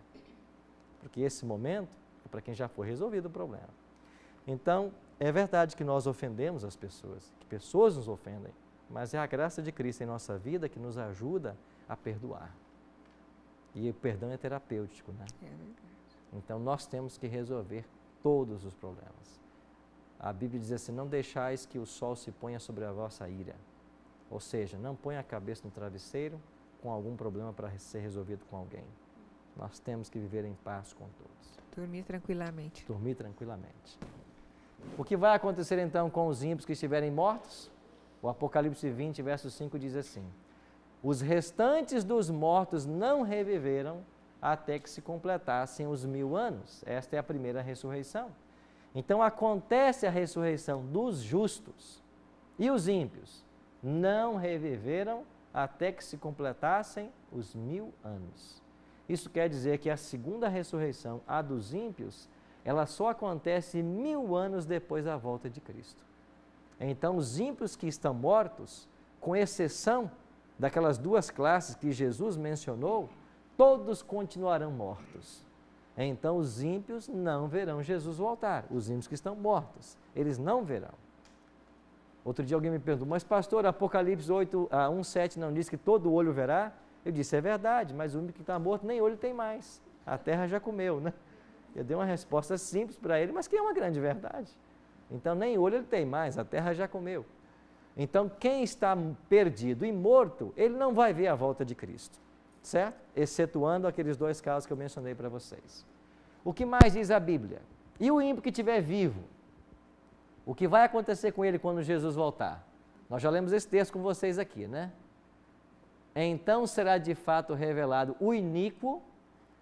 Porque esse momento é para quem já foi resolvido o problema. Então, é verdade que nós ofendemos as pessoas, que pessoas nos ofendem, mas é a graça de Cristo em nossa vida que nos ajuda a perdoar. E o perdão é terapêutico, né? É verdade. Então nós temos que resolver todos os problemas. A Bíblia diz assim, não deixais que o sol se ponha sobre a vossa ira. Ou seja, não ponha a cabeça no travesseiro com algum problema para ser resolvido com alguém. Nós temos que viver em paz com todos. Dormir tranquilamente. Dormir tranquilamente. O que vai acontecer então com os ímpios que estiverem mortos? O Apocalipse 20, verso 5 diz assim, os restantes dos mortos não reviveram até que se completassem os 1000 anos. Esta é a primeira ressurreição. Então acontece a ressurreição dos justos e os ímpios não reviveram até que se completassem os 1000 anos. Isso quer dizer que a segunda ressurreição, a dos ímpios, ela só acontece 1000 anos depois da volta de Cristo. Então os ímpios que estão mortos, com exceção daquelas duas classes que Jesus mencionou, todos continuarão mortos. Então os ímpios não verão Jesus voltar, os ímpios que estão mortos, eles não verão. Outro dia alguém me perguntou, mas pastor, Apocalipse 1:7 não diz que todo olho verá? Eu disse, é verdade, mas o ímpio que está morto nem olho tem mais, a terra já comeu, né? Eu dei uma resposta simples para ele, mas que é uma grande verdade. Então nem olho ele tem mais, a terra já comeu. Então quem está perdido e morto, ele não vai ver a volta de Cristo, certo? Excetuando aqueles dois casos que eu mencionei para vocês. O que mais diz a Bíblia? E o ímpio que estiver vivo? O que vai acontecer com ele quando Jesus voltar? Nós já lemos esse texto com vocês aqui, né? Então será de fato revelado o iníquo,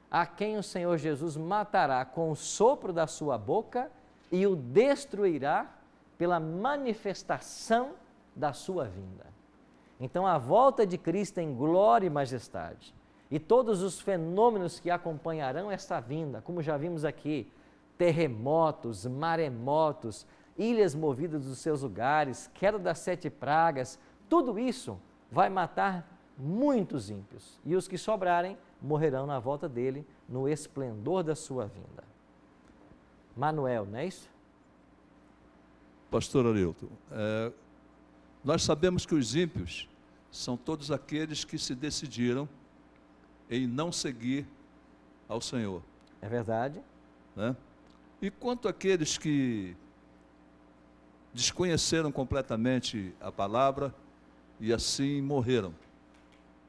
a quem o Senhor Jesus matará com o sopro da sua boca e o destruirá pela manifestação da sua vinda. Então a volta de Cristo em glória e majestade e todos os fenômenos que acompanharão essa vinda, como já vimos aqui, terremotos, maremotos, ilhas movidas dos seus lugares, queda das 7 pragas, tudo isso vai matar muitos ímpios, e os que sobrarem morrerão na volta dele, no esplendor da sua vinda. Manuel, não é isso? Pastor Arilton, nós sabemos que os ímpios são todos aqueles que se decidiram em não seguir ao Senhor. É verdade. Né? E quanto àqueles que desconheceram completamente a palavra e assim morreram,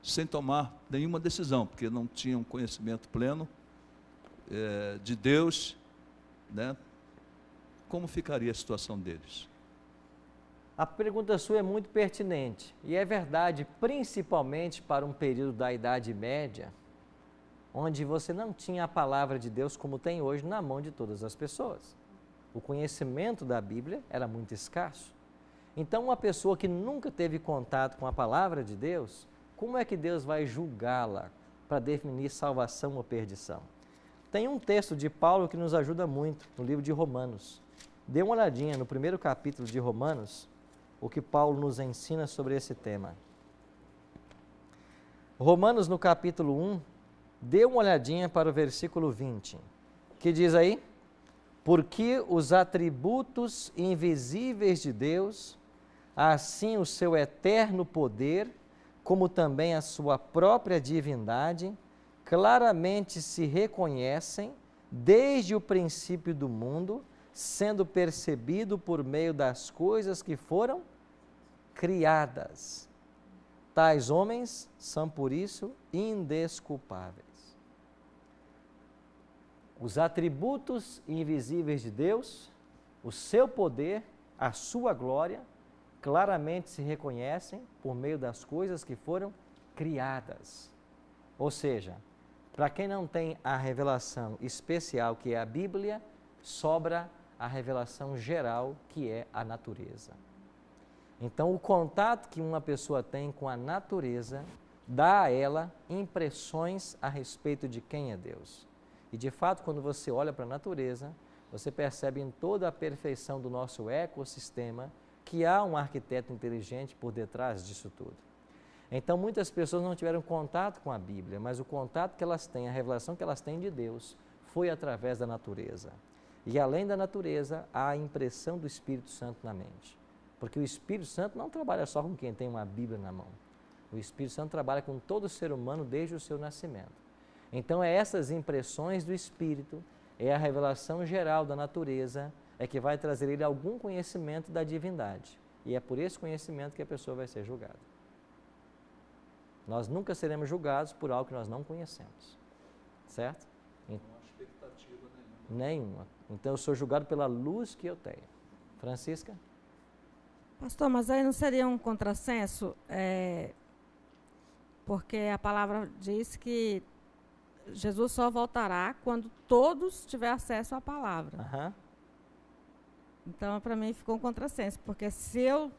sem tomar nenhuma decisão, porque não tinham conhecimento pleno de Deus, né? Como ficaria a situação deles? A pergunta sua é muito pertinente e é verdade, principalmente para um período da Idade Média, onde você não tinha a palavra de Deus como tem hoje na mão de todas as pessoas. O conhecimento da Bíblia era muito escasso. Então, uma pessoa que nunca teve contato com a palavra de Deus, como é que Deus vai julgá-la para definir salvação ou perdição? Tem um texto de Paulo que nos ajuda muito, no livro de Romanos. Dê uma olhadinha no primeiro capítulo de Romanos, o que Paulo nos ensina sobre esse tema. Romanos, no capítulo 1, dê uma olhadinha para o versículo 20, que diz aí: porque os atributos invisíveis de Deus, assim o seu eterno poder, como também a sua própria divindade, claramente se reconhecem desde o princípio do mundo, sendo percebido por meio das coisas que foram criadas. Tais homens são, por isso, indesculpáveis. Os atributos invisíveis de Deus, o seu poder, a sua glória, claramente se reconhecem por meio das coisas que foram criadas. Ou seja, para quem não tem a revelação especial, que é a Bíblia, sobra a revelação geral, que é a natureza. Então, o contato que uma pessoa tem com a natureza dá a ela impressões a respeito de quem é Deus. E, de fato, quando você olha para a natureza, você percebe em toda a perfeição do nosso ecossistema que há um arquiteto inteligente por detrás disso tudo. Então, muitas pessoas não tiveram contato com a Bíblia, mas o contato que elas têm, a revelação que elas têm de Deus, foi através da natureza. E, além da natureza, há a impressão do Espírito Santo na mente. Porque o Espírito Santo não trabalha só com quem tem uma Bíblia na mão. O Espírito Santo trabalha com todo ser humano desde o seu nascimento. Então, é essas impressões do Espírito, é a revelação geral da natureza, é que vai trazer ele algum conhecimento da divindade. E é por esse conhecimento que a pessoa vai ser julgada. Nós nunca seremos julgados por algo que nós não conhecemos. Certo? Não há expectativa nenhuma. Nenhuma. Então, eu sou julgado pela luz que eu tenho. Francisca? Pastor, mas aí não seria um contrassenso? Porque a palavra diz que Jesus só voltará quando todos tiverem acesso à palavra. Uhum. Então, para mim, ficou um contrassenso, porque se eu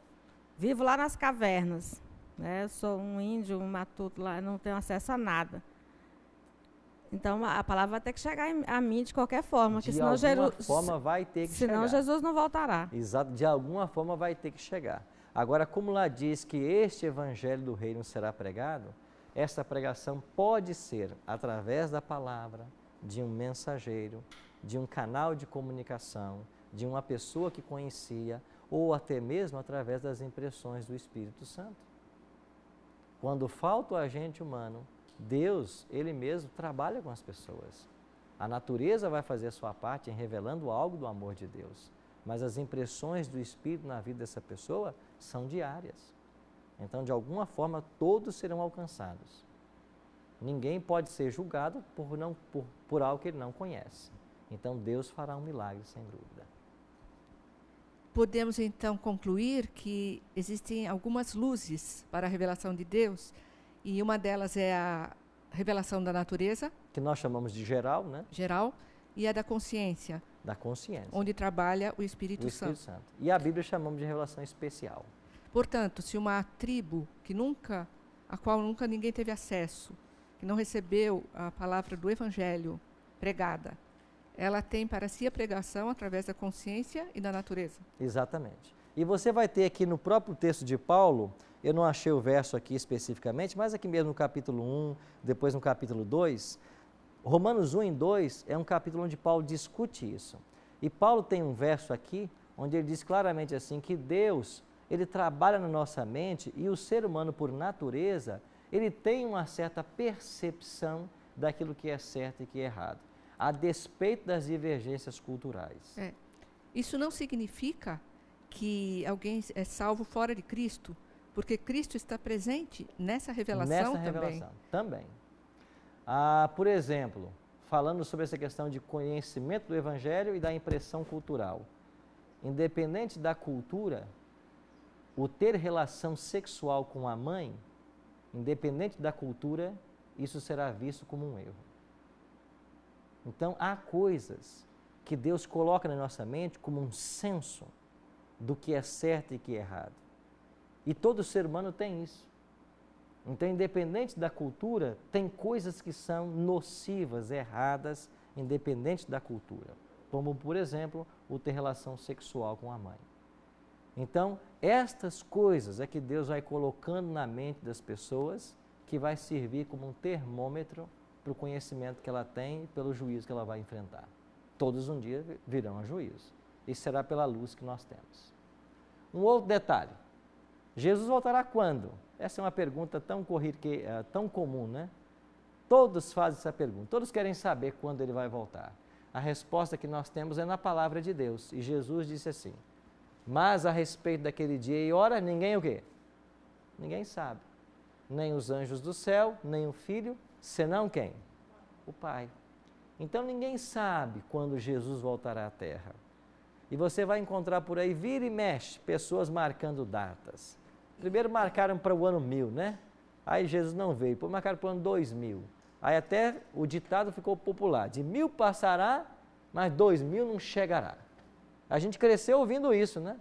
vivo lá nas cavernas, né, eu sou um índio, um matuto lá, não tenho acesso a nada. Então, a palavra vai ter que chegar a mim de qualquer forma. De alguma forma vai ter que chegar. Senão Jesus não voltará. Exato, de alguma forma vai ter que chegar. Agora, como lá diz que este evangelho do reino será pregado, essa pregação pode ser através da palavra, de um mensageiro, de um canal de comunicação, de uma pessoa que conhecia, ou até mesmo através das impressões do Espírito Santo. Quando falta o agente humano, Deus, Ele mesmo, trabalha com as pessoas. A natureza vai fazer a sua parte em revelando algo do amor de Deus, mas as impressões do Espírito na vida dessa pessoa são diárias. Então, de alguma forma, todos serão alcançados. Ninguém pode ser julgado por algo que ele não conhece. Então, Deus fará um milagre, sem dúvida. Podemos, então, concluir que existem algumas luzes para a revelação de Deus, e uma delas é a revelação da natureza. Que nós chamamos de geral, né? Geral. E a da consciência. Da consciência. Onde trabalha o Espírito Santo. E a Bíblia chamamos de revelação especial. Portanto, se uma tribo a qual nunca ninguém teve acesso, que não recebeu a palavra do Evangelho pregada, ela tem para si a pregação através da consciência e da natureza. Exatamente. E você vai ter aqui no próprio texto de Paulo, eu não achei o verso aqui especificamente, mas aqui mesmo no capítulo 1, depois no capítulo 2, Romanos 1 e 2 é um capítulo onde Paulo discute isso. E Paulo tem um verso aqui, onde ele diz claramente assim, que Deus, Ele trabalha na nossa mente e o ser humano, por natureza, ele tem uma certa percepção daquilo que é certo e que é errado, a despeito das divergências culturais. Isso não significa que alguém é salvo fora de Cristo, porque Cristo está presente nessa revelação também. Por exemplo, falando sobre essa questão de conhecimento do Evangelho e da impressão cultural. Independente da cultura, o ter relação sexual com a mãe, independente da cultura, isso será visto como um erro. Então, há coisas que Deus coloca na nossa mente como um senso do que é certo e que é errado. E todo ser humano tem isso. Então, independente da cultura, tem coisas que são nocivas, erradas, independente da cultura. Como, por exemplo, o ter relação sexual com a mãe. Então, estas coisas é que Deus vai colocando na mente das pessoas, que vai servir como um termômetro para o conhecimento que ela tem e pelo juízo que ela vai enfrentar. Todos um dia virão a juízo. Isso será pela luz que nós temos. Um outro detalhe. Jesus voltará quando? Essa é uma pergunta tão comum, né? Todos fazem essa pergunta. Todos querem saber quando ele vai voltar. A resposta que nós temos é na palavra de Deus. E Jesus disse assim: mas a respeito daquele dia e hora, ninguém o quê? Ninguém sabe. Nem os anjos do céu, nem o Filho, senão quem? O Pai. Então ninguém sabe quando Jesus voltará à Terra. E você vai encontrar por aí, vira e mexe, pessoas marcando datas. Primeiro marcaram para o ano 1000, né? Aí Jesus não veio, depois marcaram para o ano 2000. Aí até o ditado ficou popular, de 1000 passará, mas 2000 não chegará. A gente cresceu ouvindo isso, né?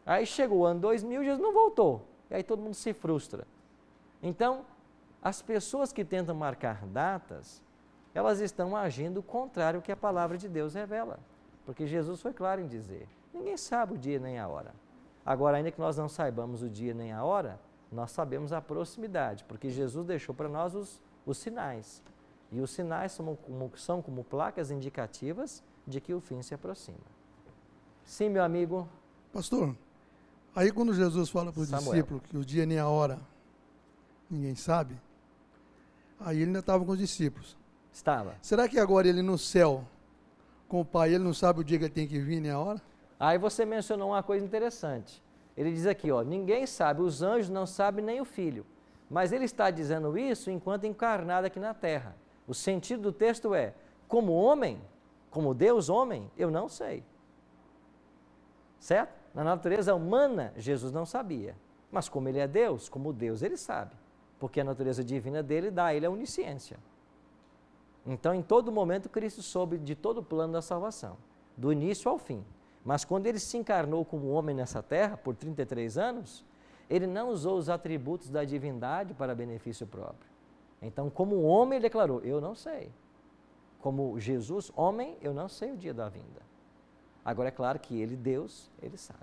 Aí chegou o ano 2000 e Jesus não voltou. E aí todo mundo se frustra. Então, as pessoas que tentam marcar datas, elas estão agindo contrário ao que a palavra de Deus revela. Porque Jesus foi claro em dizer, ninguém sabe o dia nem a hora. Agora, ainda que nós não saibamos o dia nem a hora, nós sabemos a proximidade, porque Jesus deixou para nós os sinais. E os sinais são como placas indicativas de que o fim se aproxima. Sim, meu amigo. Pastor, aí quando Jesus fala para o discípulo que o dia nem a hora ninguém sabe, aí ele ainda estava com os discípulos. Estava. Será que agora ele no céu, com o Pai, ele não sabe o dia que ele tem que vir nem a hora? Aí você mencionou uma coisa interessante. Ele diz aqui, ó, ninguém sabe, os anjos não sabem nem o Filho. Mas ele está dizendo isso enquanto encarnado aqui na Terra. O sentido do texto é, como homem, como Deus homem, eu não sei. Certo? Na natureza humana, Jesus não sabia. Mas como ele é Deus, como Deus, ele sabe. Porque a natureza divina dele dá a ele a onisciência. Então, em todo momento, Cristo soube de todo o plano da salvação, do início ao fim. Mas quando ele se encarnou como homem nessa terra, por 33 anos, ele não usou os atributos da divindade para benefício próprio. Então, como homem, ele declarou, eu não sei. Como Jesus, homem, eu não sei o dia da vinda. Agora, é claro que ele, Deus, ele sabe.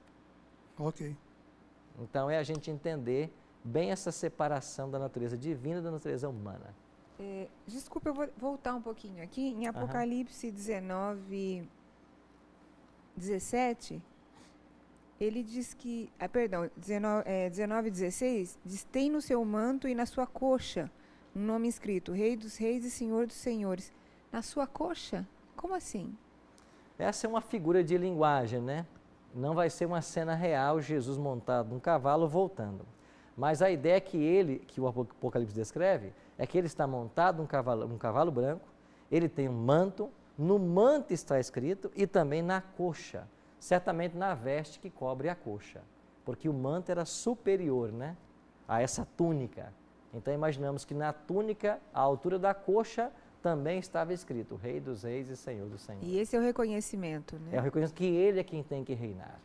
Ok. Então, é a gente entender bem essa separação da natureza divina e da natureza humana. Desculpa, eu vou voltar um pouquinho aqui. Em Apocalipse 19, 17, ele diz que, 19, 16, diz, tem no seu manto e na sua coxa um nome escrito, Rei dos Reis e Senhor dos Senhores. Na sua coxa? Como assim? Essa é uma figura de linguagem, né? Não vai ser uma cena real, Jesus montado num cavalo voltando. Mas a ideia que o Apocalipse descreve, é que ele está montado num cavalo branco, ele tem um manto, no manto está escrito e também na coxa, certamente na veste que cobre a coxa, porque o manto era superior, né, a essa túnica. Então imaginamos que na túnica, à altura da coxa, também estava escrito Rei dos Reis e Senhor dos Senhores. E esse é o reconhecimento, né? É o reconhecimento que ele é quem tem que reinar.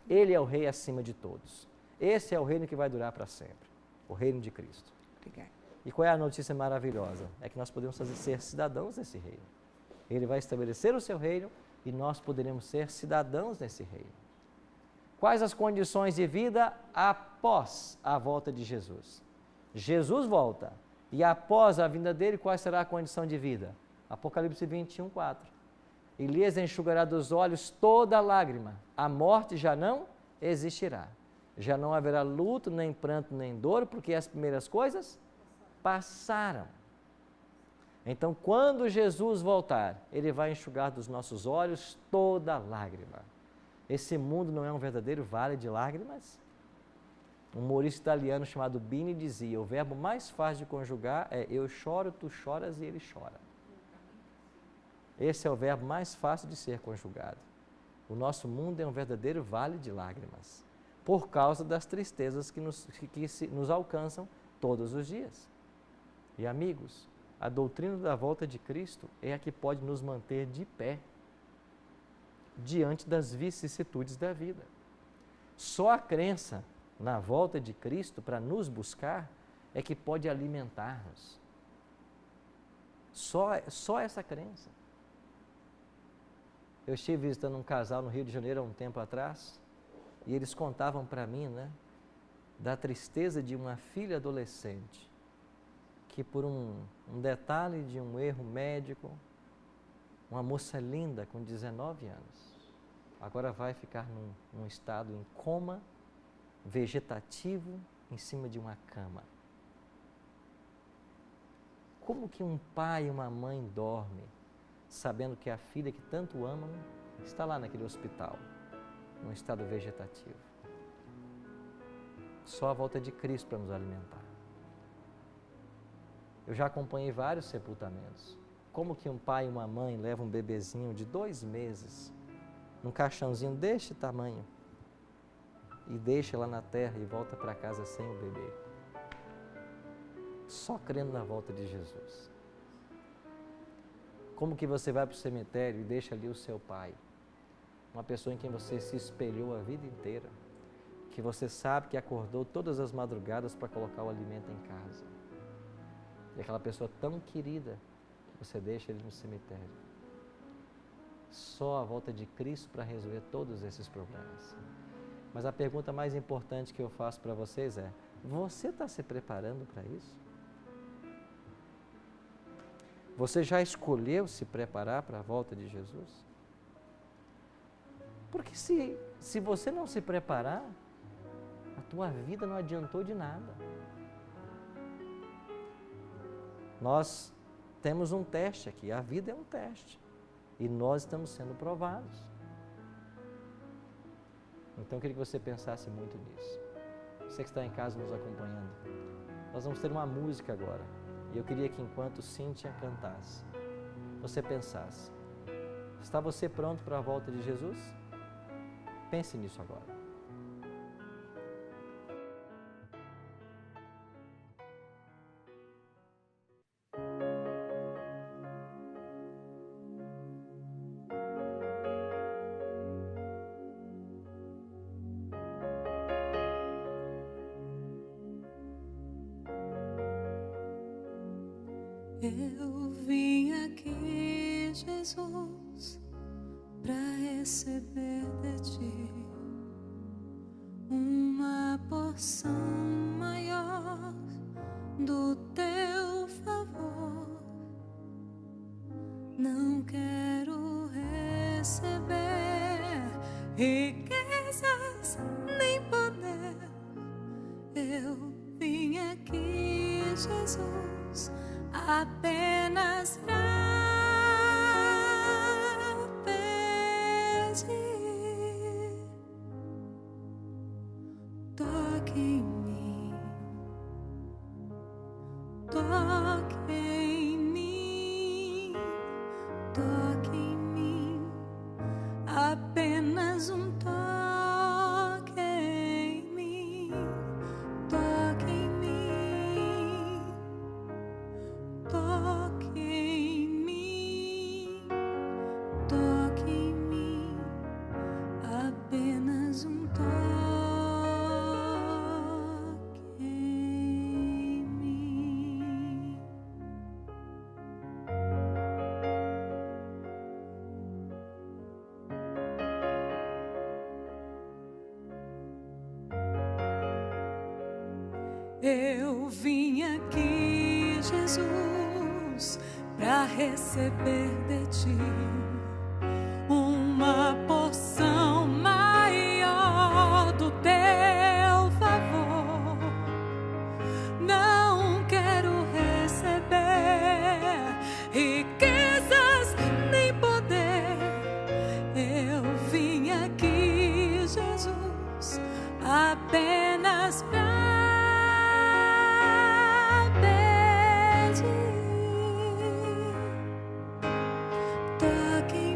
Ele é o rei acima de todos. Esse é o reino que vai durar para sempre, o reino de Cristo. Obrigada. E qual é a notícia maravilhosa? É que nós podemos ser cidadãos desse reino. Ele vai estabelecer o seu reino e nós poderemos ser cidadãos desse reino. Quais as condições de vida após a volta de Jesus? Jesus volta. E após a vinda dele, qual será a condição de vida? Apocalipse 21, 4. E lhes enxugará dos olhos toda lágrima. A morte já não existirá. Já não haverá luto, nem pranto, nem dor, porque as primeiras coisas passaram. Então, quando Jesus voltar, ele vai enxugar dos nossos olhos toda lágrima. Esse mundo não é um verdadeiro vale de lágrimas? Um humorista italiano chamado Bini dizia, o verbo mais fácil de conjugar é eu choro, tu choras e ele chora. Esse é o verbo mais fácil de ser conjugado. O nosso mundo é um verdadeiro vale de lágrimas. por causa das tristezas que nos alcançam todos os dias. E amigos, a doutrina da volta de Cristo é a que pode nos manter de pé diante das vicissitudes da vida. Só a crença na volta de Cristo para nos buscar é que pode alimentar-nos. Só essa crença. Eu estive visitando um casal no Rio de Janeiro há um tempo atrás e eles contavam para mim, da tristeza de uma filha adolescente que por um detalhe de um erro médico, uma moça linda com 19 anos, agora vai ficar num estado em coma vegetativo em cima de uma cama. Como que um pai e uma mãe dormem sabendo que a filha que tanto amam está lá naquele hospital, num estado vegetativo? Só a volta de Cristo para nos alimentar. Eu já acompanhei vários sepultamentos. Como que um pai e uma mãe levam um bebezinho de 2 meses num caixãozinho deste tamanho e deixa lá na terra e volta para casa sem o bebê? Só crendo na volta de Jesus. Como que você vai para o cemitério e deixa ali o seu pai, uma pessoa em quem você se espelhou a vida inteira, que você sabe que acordou todas as madrugadas para colocar o alimento em casa, e aquela pessoa tão querida, você deixa ele no cemitério. Só a volta de Cristo para resolver todos esses problemas. Mas a pergunta mais importante que eu faço para vocês é: você está se preparando para isso? Você já escolheu se preparar para a volta de Jesus? Porque se você não se preparar, a tua vida não adiantou de nada. Nós temos um teste aqui, a vida é um teste. E nós estamos sendo provados. Então eu queria que você pensasse muito nisso. Você que está em casa nos acompanhando, nós vamos ter uma música agora. E eu queria que enquanto Cíntia cantasse, você pensasse: está você pronto para a volta de Jesus? Pense nisso agora. Eu vim aqui, Jesus, para receber de ti uma porção maior do teu favor. Não quero receber riquezas nem poder. Eu vim aqui, Jesus, apenas pra pedir. Toque em mim, toque em mim, toque em mim, apenas um toque em mim, toque em mim. Toque em mim, toque em mim, apenas um toque em mim. Eu vim aqui, Jesus, para receber de ti uma porção maior do teu favor. Não quero receber riquezas nem poder. Eu vim aqui, Jesus, apenas para pedir. Toque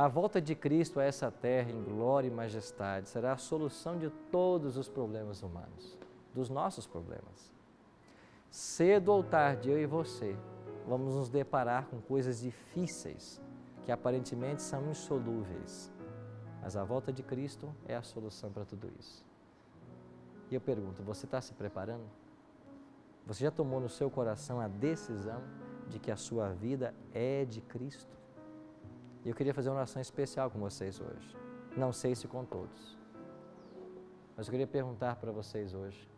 A volta de Cristo a essa terra em glória e majestade será a solução de todos os problemas humanos, dos nossos problemas. Cedo ou tarde, eu e você vamos nos deparar com coisas difíceis que aparentemente são insolúveis. Mas a volta de Cristo é a solução para tudo isso. E eu pergunto, você está se preparando? Você já tomou no seu coração a decisão de que a sua vida é de Cristo? E eu queria fazer uma oração especial com vocês hoje. Não sei se com todos. Mas eu queria perguntar para vocês hoje,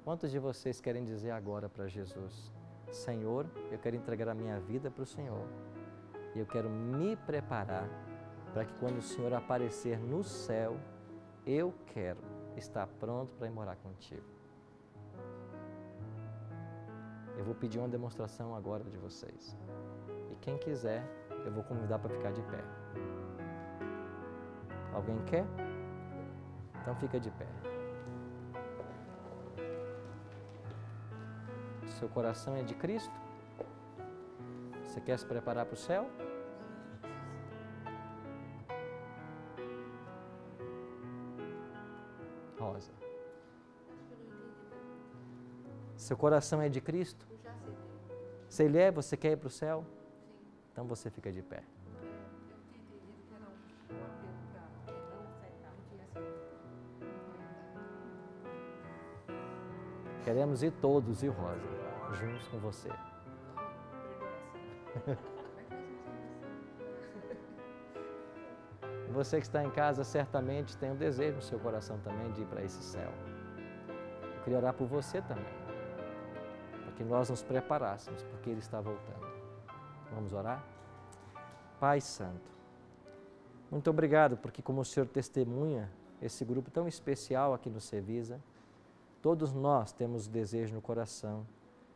quantos de vocês querem dizer agora para Jesus, Senhor, eu quero entregar a minha vida para o Senhor. E eu quero me preparar para que quando o Senhor aparecer no céu, eu quero estar pronto para ir morar contigo. Eu vou pedir uma demonstração agora de vocês. E quem quiser, eu vou convidar para ficar de pé. Alguém quer? Então fica de pé. Seu coração é de Cristo? Você quer se preparar para o céu? Rosa. Seu coração é de Cristo? Se ele é, você quer ir para o céu? Então você fica de pé. Queremos ir todos, e Rosa, juntos com você. Você que está em casa certamente tem um desejo no seu coração também de ir para esse céu. Eu queria orar por você também, para que nós nos preparássemos, porque Ele está voltando. Vamos orar? Pai Santo, muito obrigado porque como o Senhor testemunha esse grupo tão especial aqui no Cevisa, todos nós temos o desejo no coração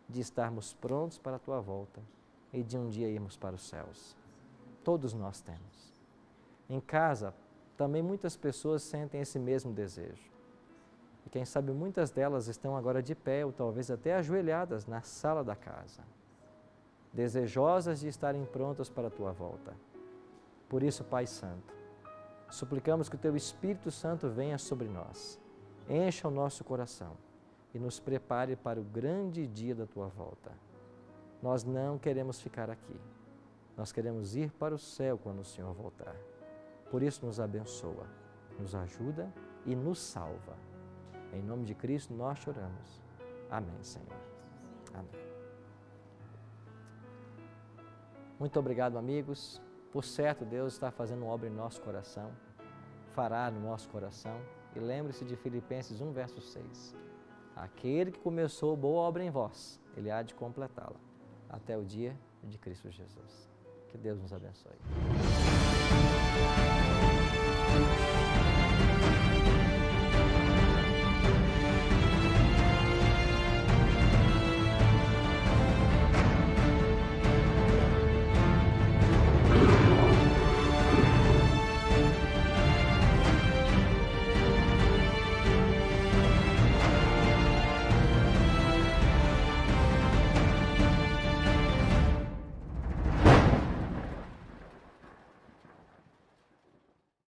de estarmos prontos para a Tua volta e de um dia irmos para os céus. Todos nós temos. Em casa, também muitas pessoas sentem esse mesmo desejo. E quem sabe muitas delas estão agora de pé ou talvez até ajoelhadas na sala da casa, desejosas de estarem prontas para a Tua volta. Por isso, Pai Santo, suplicamos que o Teu Espírito Santo venha sobre nós, encha o nosso coração e nos prepare para o grande dia da Tua volta. Nós não queremos ficar aqui, nós queremos ir para o céu quando o Senhor voltar. Por isso, nos abençoa, nos ajuda e nos salva. Em nome de Cristo, nós choramos. Amém, Senhor. Amém. Muito obrigado, amigos. Por certo, Deus está fazendo uma obra em nosso coração, fará no nosso coração. E lembre-se de Filipenses 1, verso 6. Aquele que começou boa obra em vós, Ele há de completá-la, até o dia de Cristo Jesus. Que Deus nos abençoe.